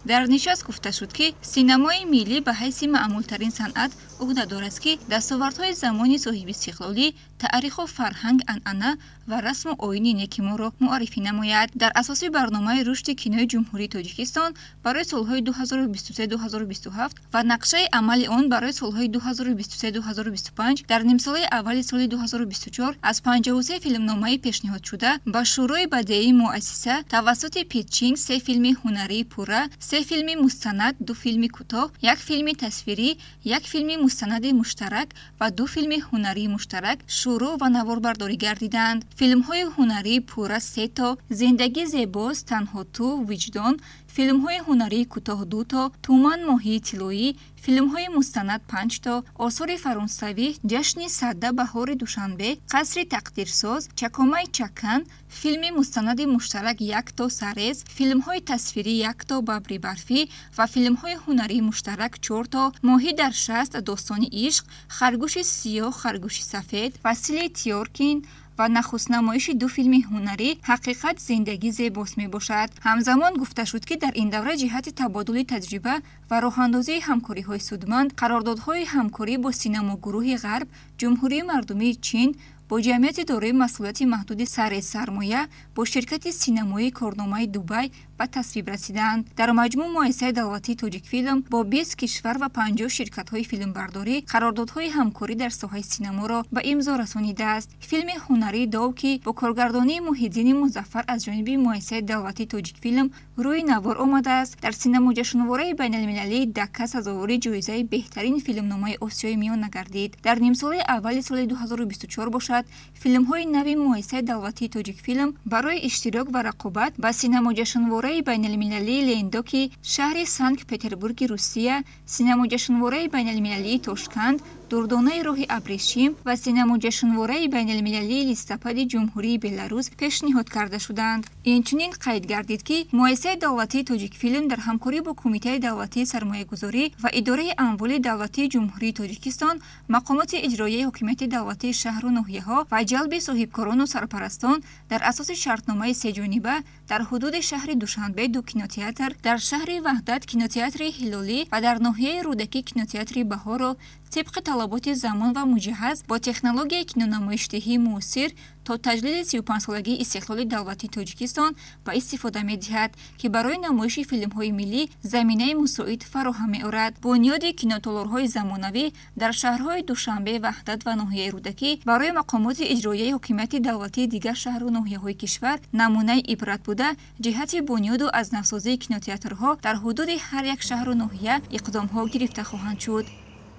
дар нишаст гуфта шуд, ки синамои миллӣ ба ҳайси маъмултарин санъат уҳда дорад, ки дастовардҳои замони соҳибистиқлолӣ, таъриху фарҳанг, анъана ва расму оини неки моро муаррифӣ намояд. Дар асоси барномаи рушди кинои ҷумҳурии Тоҷикистон барои солҳои 2023-2027 ва нақшаи амали он барои солҳои 2023-2025 дар нимсолаи аввали соли 2024 аз 53 филмномаи пешниҳодшуда ба шӯрои бадеии муассиса тавассути Питчинг 3 филми ҳунарии пурра, 3 филми мустанад, 2 филми кӯтоҳ, 1 филми тасвирӣ, 1 филми мустанади муштарак ва 2 филми ҳунарии муштарак шӯро ва наворбардорӣ гардиданд. Филмҳои ҳунарии пурра 3 то, Зиндагӣ зебост, Танҳо ту, Виҷдон, филмҳои ҳунарии кӯтоҳ 2 то, Туман моҳии тиллоӣ, филмҳои мустанад 5 то, осори фаронсавӣ, Ҷашни садда баҳори Душанбе, Қасри тақдирсоз, Чакомаи Чакан, филми мустанади муштарак 1 то, Сарез, филмҳои тасвирӣ 1 то, Бабри барфӣ ва филмҳои ҳунарии муштарак 4 то, Моҳӣ дар шаст, Достони ишқ, Харгӯши сиёҳ, Харгӯши сафед, Василий Тиёркин ва нахустнамоиши 2 филми ҳунарӣ Ҳақиқат зиндагӣ зебост мебошад. Ҳамзамон гуфта шуд, ки дар ин давра ҷиҳати табодули таҷриба ва роҳандозии ҳамкориҳои судманд, қарордодҳои ҳамкорӣ бо синамогурӯҳи Ғарб, Ҷумҳурии Мардумии Чин, бо ҷамъияти дорои масъулияти маҳдуди Сарезсармоя, бо ширкати синамоии Корномаи Дубай ба тасвиб расиданд. Дар маҷмӯъ муассисаи давлатии Тоҷикфилм бо 20 кишвар ва 50 ширкатҳои филмбардорӣ қарордодҳои ҳамкорӣ дар соҳаи синаморо ба имзо расонидааст. Филми ҳунарии Дов, ки бо коргардонии Муҳиддини Музаффар аз ҷониби муассисаи давлатии Тоҷикфилм рӯи навор омадааст, дар синамоҷашнвораи байналмилалии Дакка сазовори ҷоизаи беҳтарин филмномаи Осиёи Миёна гардид. Дар нимсолаи аввали соли 2024 бошад, филмҳои нави муассисаи давлатии Тоҷикфилм барои иштирок ва рақобат ба синамоҷашнвораи байналмилалии Лендоки шаҳри Санкт-Петербурги Русия, синамоҷашнвораи байналмилалии Тошканд, Дурдонаи роҳи Абрешим ва синамоҷашнвораи байналмилалии Листопади Ҷумҳурии Беларус пешниҳод карда шуданд. Инчунин қайд гардид, ки муассисаи давлатии Тоҷикфилм дар ҳамкорӣ бо Кумитаи давлатии сармоягузорӣ ва Идораи амволи давлатии Ҷумҳурии Тоҷикистон, мақомоти иҷроияи ҳокимияти давлатии шаҳру ноҳияҳо ва ҷалби соҳибкорону сарпарастон дар асоси шартномаи сеҷониба дар ҳудуди шаҳри Душанбе 2 кинотеатр, дар шаҳри Ваҳдат кинотеатри Ҳилолӣ ва дар ноҳияи Рӯдакӣ кинотеатри Баҳоро тибқи талаботи замон ва муҷаҳҳаз бо технологияи кинонамоиштдиҳии муосир то таҷлили 35-солагии истиқлоли давлатии Тоҷикистон ба истифода медиҳад, ки барои намоиши филмҳои миллӣ заминаи мусоид фароҳам меорад. Бунёди кинотолорҳои замонавӣ дар шаҳрҳои Душанбе, Ваҳдат ва ноҳияи Рӯдакӣ барои мақомоти иҷроияи ҳокимияти давлатии дигар шаҳру ноҳияҳои кишвар намунаи ибрат буда, ҷиҳати бунёду азнавсозии кинотеатрҳо дар ҳудуди ҳар як шаҳру ноҳия иқдомҳо гирифта хоҳанд шуд.